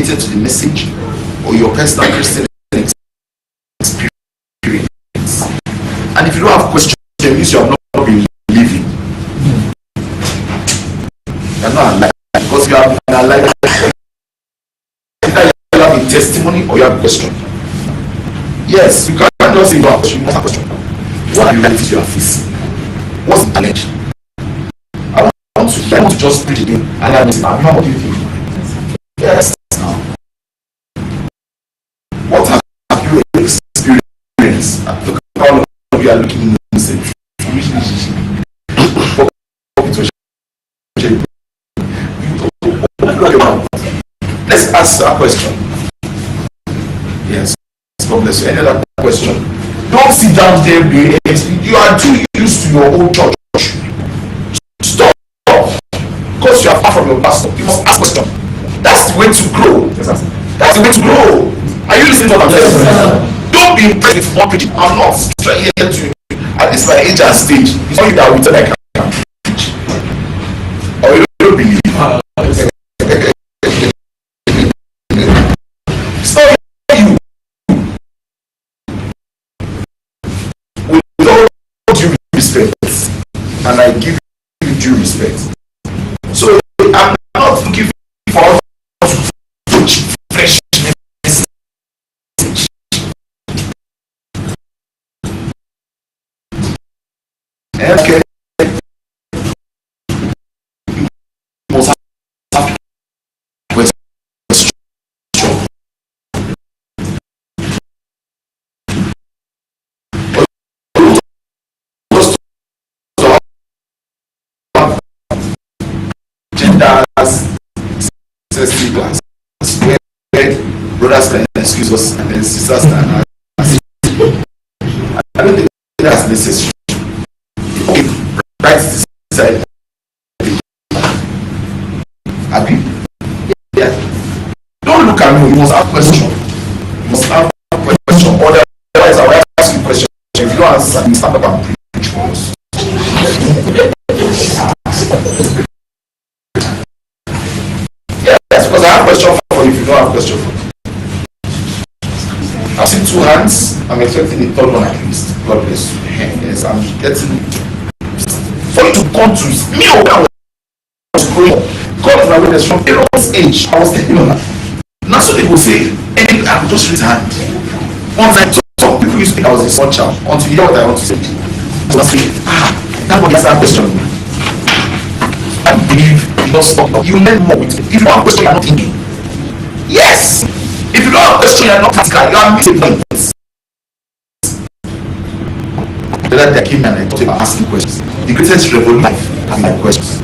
related to the message or your personal Christian experience. And if you don't have questions, it means you have not been living. You're not alive because you have been alive. Either you have a testimony or you have a question. Yes, you can't just say you have a question. You must have a question. What are the realities you are facing? What's the challenge? I want to just preach again and I want to say, what do you think? Yes. What have you experienced? Look at how long you are looking innocent. Let's ask a question. Yes. God bless you. Any other question? Don't sit down there. You are too used to your own church. Stop. Because you are far from your pastor. You must ask question. That's the way to grow. That's the way to grow. Are you listening to what I'm saying? Don't be impressed with one preaching. I'm not straight here to, at least my age and stage. It's not you that will tell I can preach. Or you don't believe. It's not you. With all due respect, and I give you due respect. So I'm not looking for fresh message. Okay. You must have question. Genders, sexy class, where brothers can excuse us and then sisters can. I don't think that's necessary. Okay, right this side. Agree? Yeah. Don't look at me. You must have question. You must have question. Otherwise, I will ask you question. If you don't answer, you stand up and preach for us. Yes, because I have a question for you if you don't have a question for me. I've seen 2 hands. I'm expecting a third one at least. God bless you. Yes, I'm getting for you to come to me. I was growing up. God is my witness from Aaron's age. I was telling you that. Now so people say, hey, I will just raise hand. One time, some people used to think I was a small child until you hear what I want to say. So I say, that one is that question. I believe you don't stop. You learn more with me. If you don't have a question, you are not thinking. Yes! If you don't have a question, you are not practical. You are missing points. The other day I came and I talked about asking questions. The greatest revolution life has been questions.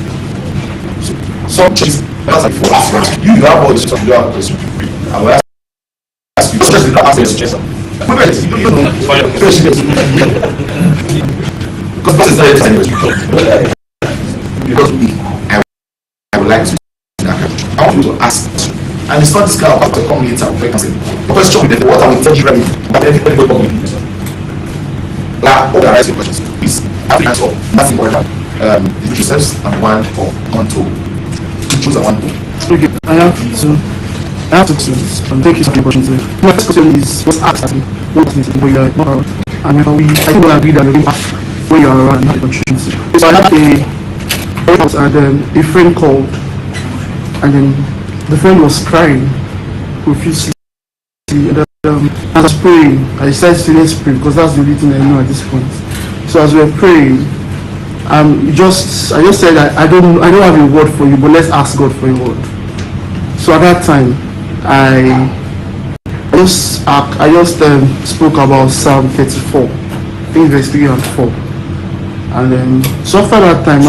Some churches ask for you have all this stuff, you don't have questions. I will ask you questions, you don't ask questions. You don't know. Because God is not yet because me, I would like to I want you to ask. And it's not this kind of pastor come later and say, the question with the water will tell you right, but everybody will come with you. Organize your questions, please. Have the answer. That's important. Yourselves and one or on two. Choose one. Okay, I have to thank you for the questions. My first question was asked me, what is it when you are not around? And I think we agree that you're asked when you are around, not the contributions. So I had a friend called, and then the friend was crying profusely. And as I was praying, I decided to let's pray because that's the only thing I know at this point. So as we were praying, I just said I don't have a word for you, but let's ask God for a word. So at that time, I just spoke about Psalm 34, I think verse 3 and 4. And then so after that time,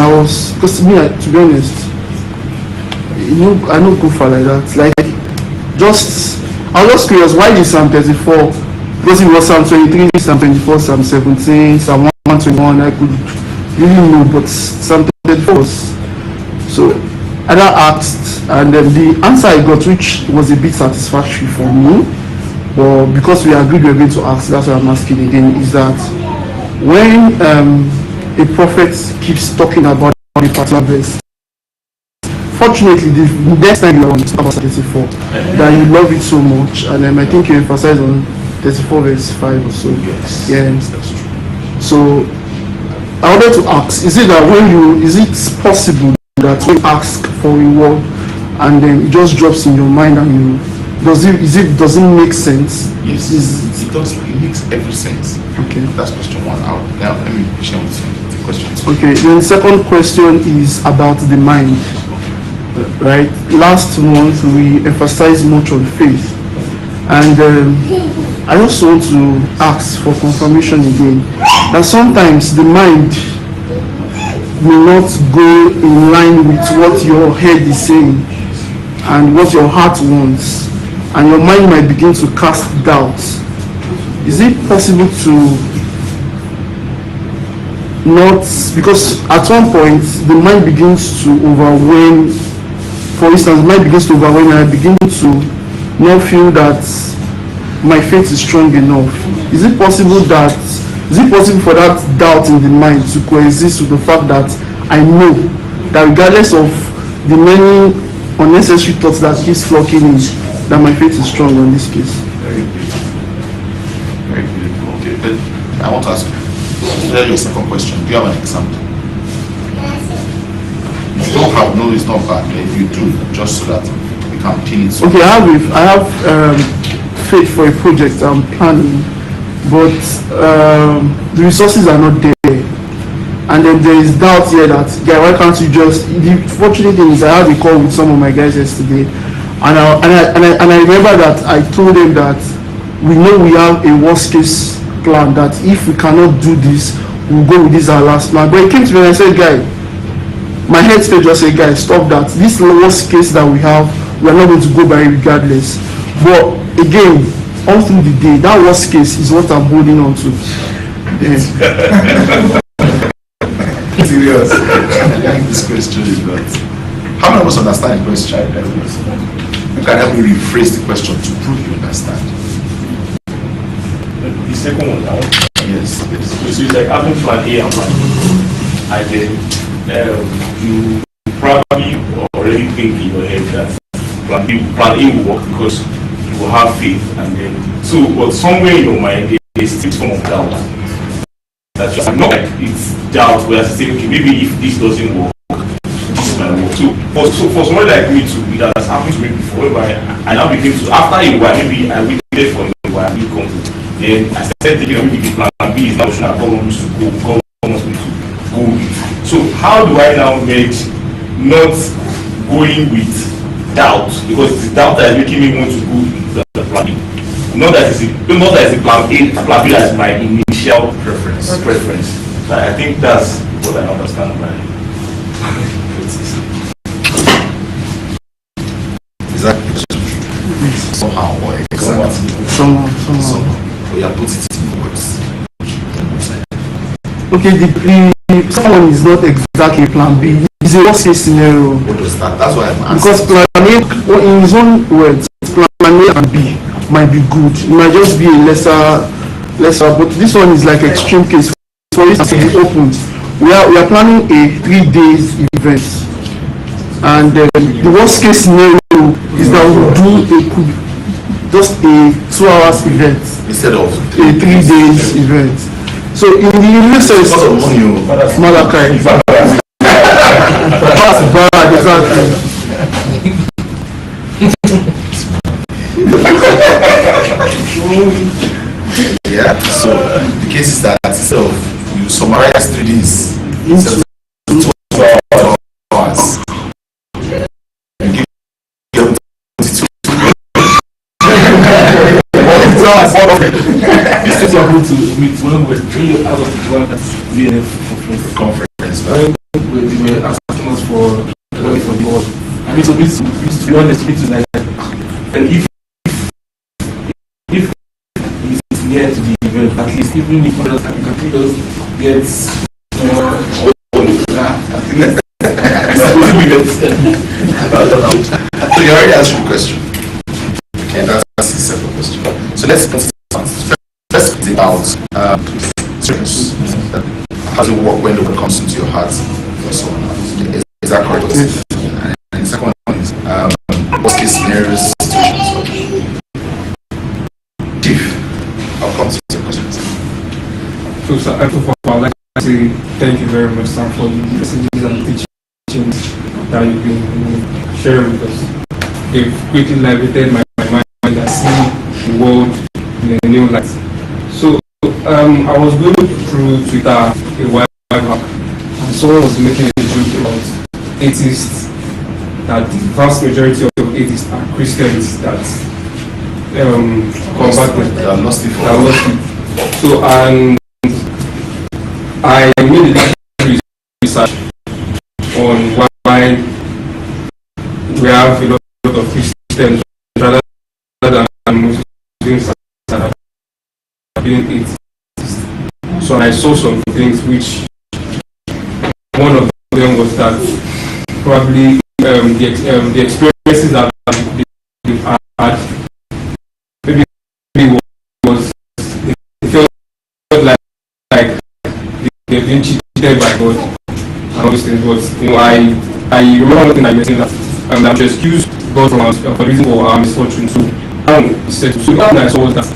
because to be honest, I don't go for like that. Like I was just curious, why did Psalm 34? Because it was Psalm 23, Psalm 24, Psalm 17, Psalm 121, I could really know, but Psalm 34 was. So I asked, and then the answer I got, which was a bit satisfactory for me, but because we agreed we were going to ask, that's why I'm asking again, is that when a prophet keeps talking about a particular verse, fortunately, the next time you are on about 34, that you love it so much, and I think you emphasize on 34 verse 5 or so. Yes. Yeah. That's true. So I wanted to ask, is it possible that when you ask for a word and then it just drops in your mind and does it make sense? Yes, it does. It makes every sense. Okay. That's question one. Now let me share with you the question two. Okay, then the second question is about the mind. Right? Last month we emphasized much on faith, and I also want to ask for confirmation again that sometimes the mind may not go in line with what your head is saying and what your heart wants, and your mind might begin to cast doubts. Is it possible to not, because at one point the mind begins to overwhelm, for instance, the mind begins to overwhelm and I begin to not feel that my faith is strong enough. Is it possible for that doubt in the mind to coexist with the fact that I know that regardless of the many unnecessary thoughts that keeps flocking in, that my faith is strong in this case? Very beautiful. Very beautiful. Okay, but I want to ask you, your second question, do you have an example? You don't have, no, it's not bad, but if you do, just so that we can pin it. Okay, I have faith for a project I'm planning, but the resources are not there. And then there is doubt here that, why can't you just, the fortunate thing is I had a call with some of my guys yesterday, and I remember that I told them that we know we have a worst case plan, that if we cannot do this, we'll go with this our last plan. But it came to me and I said, my head space just said, stop that. This worst case that we have, we're not going to go by regardless. But again, all through the day, that worst case is what I'm holding on to. Serious. I like this question is that. How many of us understand the question? You can help me rephrase the question to prove you understand. The second one now. Yes. So it's like having plan A and plan B. And then you probably already think in your head that plan A will work because you will have faith, and then but somewhere in your mind there's still some of doubt. That's just not like it's doubt where I say, okay, maybe if this doesn't work, this might work. So for someone like me too, it has happened to me before, where I now begin to, after a while, maybe I waited for a while, it comes. Then I started thinking maybe the plan B is now that God wants me to go with. So how do I now manage not going with doubt, because it's doubt that is making me want to go with the plan B. Not that it's a plan A, plan B as my initial preference. So I think that's what I understand by Is that somehow or exactly? Somehow. We have put it in words. Okay, the someone is not exactly plan B. It's a worst case scenario. What was that? That's why I'm asking. Because plan A, in his own words, plan A and B might be good. It might just be a lesser, but this one is like extreme case. For instance, to be opened, we are planning a 3 days event, and the worst case scenario is that we'll do just a 2 hours event Instead of a 3 days event. So in the English sense, Malachi, that's bad, exactly. Yeah, so the case is that instead of you summarize 3 days instead of 2 hours, you give them 22. It's just able to meet when we're 3 out of the one that's VNF Conference. when they were asking us for the board. I mean, so to be honest, it's like, and if it's near to the event, at least even if you can just get So you already asked your question. Okay, that's a simple question. So let's get about stress. How does it work when the word comes into your heart for someone else? Is that correct? Yes. And worst case scenarios situations. Chief, I'll come to your questions. So, sir, I would like to say thank you very much, sir, for the messages and teachings that you've been sharing with us. They've quickly liberated my mind and see the world in a new light. So, I was going through Twitter a while back, and someone was making a joke about atheists, that the vast majority of atheists are Christians that converted. They are lost it. So, and I made a research on why we have a lot of Christians rather than Muslims that are being atheists. So I saw some things which one of them was that probably the experiences that they've had maybe was it felt like they've been cheated by God and all these things. But you know, I remember one thing I mentioned that I'm to excuse God for the reason for our misfortune. So what I saw was that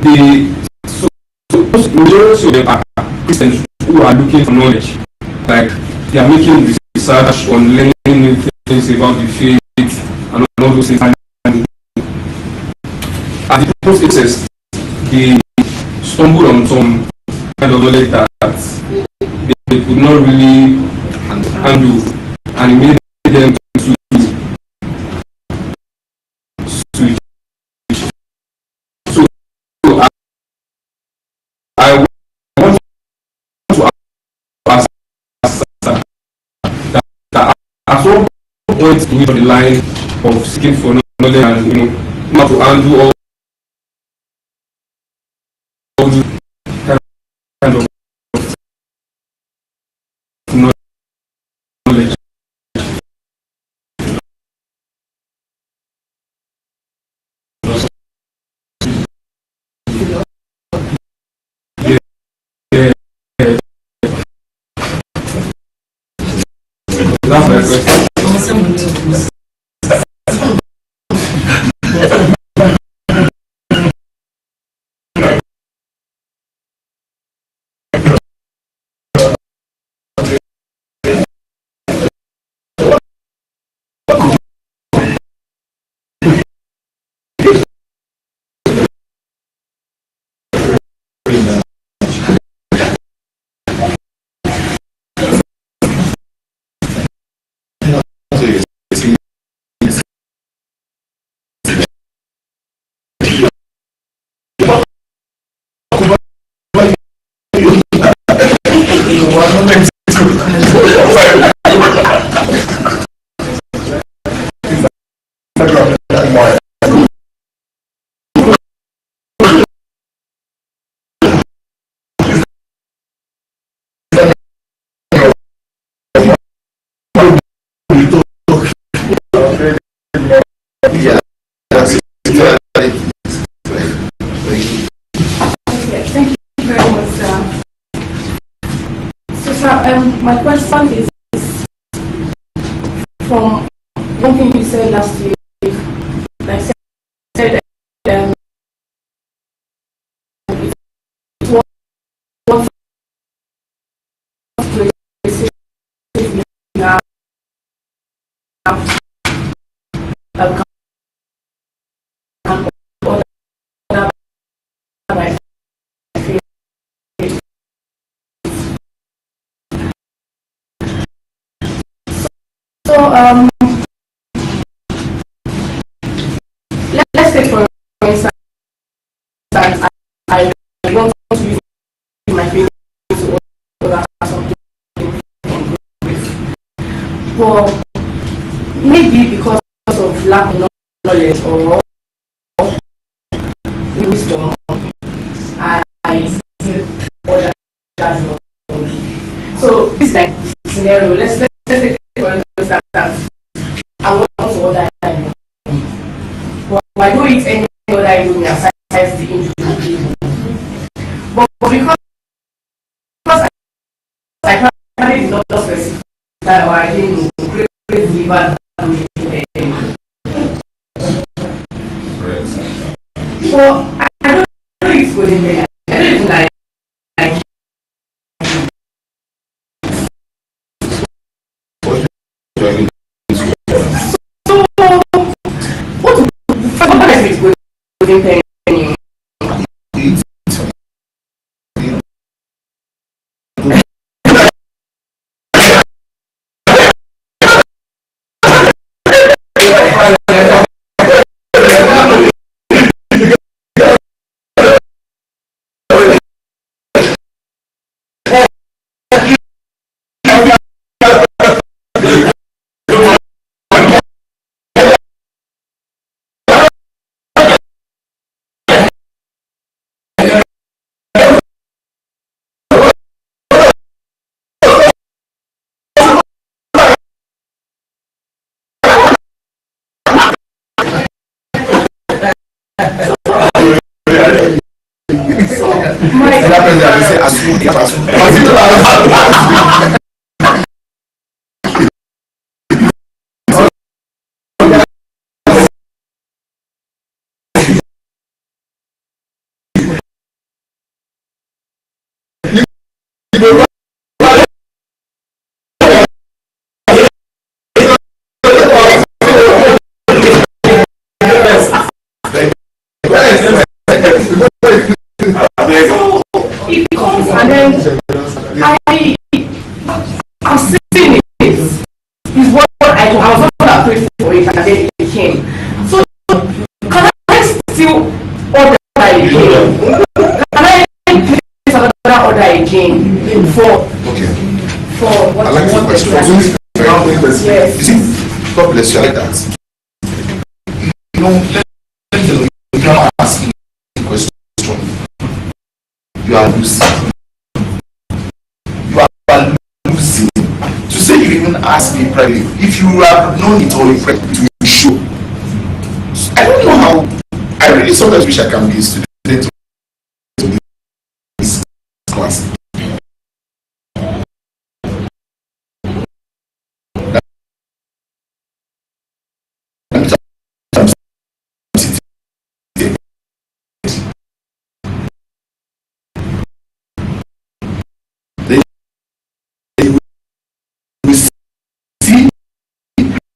the majority of them are Christians who are looking for knowledge. Like they are making research on learning new things about the faith and all those things. And at the process, they stumbled on some kind of knowledge that they could not really handle, and it made them to switch. So I want to ask that at some point we on the line of seeking for knowledge and not to handle all kind of knowledge. That's my question. Yeah, that's it. Thank you very much, sir. So, sir, my question is from one thing you said last week. Like said, it was let's say for instance that I want to use my field to order something, but maybe because of lack of knowledge or wisdom, I order that. So this is like scenario. Let's take for instance that I want to order that. But I don't eat any other item aside the individual. But because I probably did not specify or I didn't create But well, I don't know if it's good in there. I don't even like so what is good in there? It comes and then I'm seeing it. Is what I do. I was not afraid for it and then it came. So can I still order again? Can I place another order again for what I like the question. Yes. You see, God bless you, I like that. You know, let me tell you, if you are asking a question, you are losing. You are losing. To say you even ask me privately, if you have known it or you to show. I don't know how. I really sometimes wish I can be a student to this class.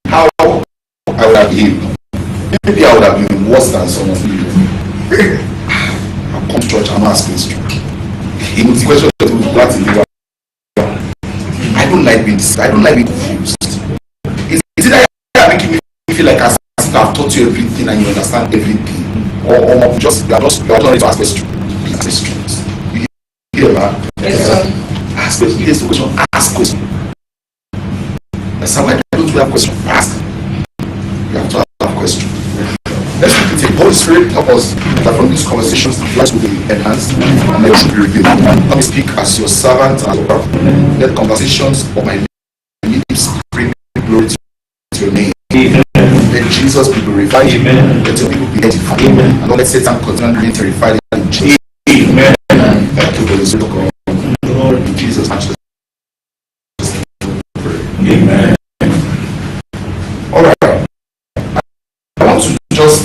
How I would have behaved. Maybe I would have been worse than someone. I'll come to church and ask questions. The question is what in the world. I don't like being confused. Is it that you're making me feel like as if I've taught you everything and you understand everything? Or you are just ready to ask questions? You hear that? Yes, sir. Ask questions. Here's the question. Ask questions. Somebody don't have questions. Ask. You have to have questions. Let's repeat it. Holy Spirit, help us that from these conversations, lives will be enhanced and they should be revealed. Let me speak as your servant and your prophet. Let conversations of my lips bring glory to your name. Amen. Let Jesus be glorified. Amen. Let your people be edified. Amen. And don't let Satan continue to be terrified in Jesus. Amen. Thank you for the Spirit of God. Lord, in Jesus' name. Amen. All right. I want to just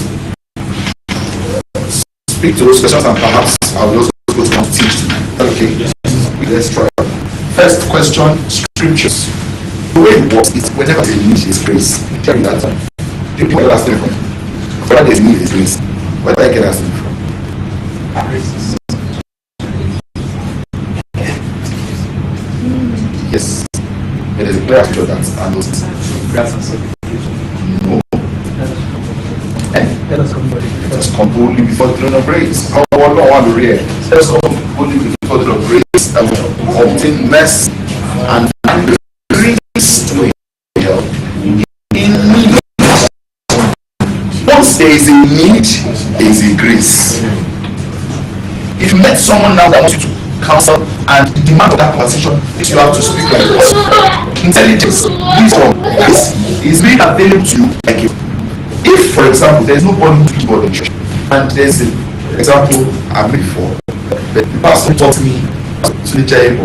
speak to those questions and perhaps I'll just go to teach. Okay. Let's try. First question: scriptures. The way it works is whenever there's need is grace. Tell me that. The people are asking from. Whether there's need is grace. Where do I get asking from? Yes. It is a clear scripture that and those no. Let us come boldly before the throne of grace. Our Lord want to read. Let us come boldly before the throne of grace and obtain mercy and grace to help in need. Once there is a need, there is a grace. If you met someone now that wants you to counsel and the demand of that conversation is you have to speak like this. Intelligence, wisdom is being available to you like you. If, for example, there is nobody to people in church and there's an example I made before, the pastor taught me to the chair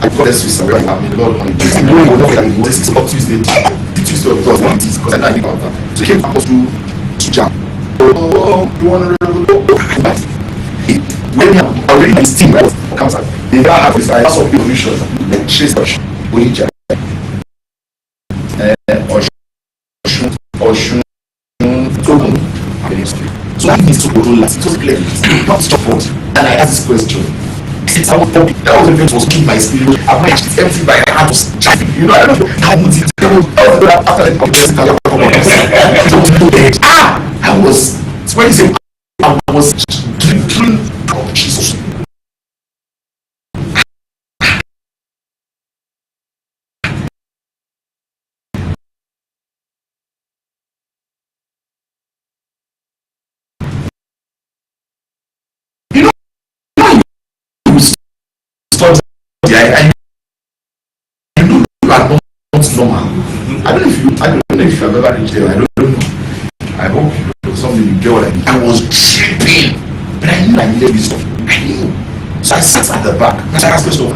I got this with somebody. I mean, Lord, this is not Tuesday. Tuesday or Thursday, one is because I know I think about that. So he came back to jam. You want to when you already my team comes out, they now have this idea of permission, like chase Onitsha, Oshun, Togo. So that needs to control that. It was clear. Not stop us. And I asked this question. Since I was public, that was event was killed by spirit. I might just empty by my hand was jamming. You know, I don't know how much it after the I was when you say I was drinking of Jesus. You know, I you know you are not normal. I don't know if you have ever reached there. I don't know. I hope you know something you get what I mean. I was tripping, but I knew I needed wisdom. I knew. So I sat at the back and I asked question.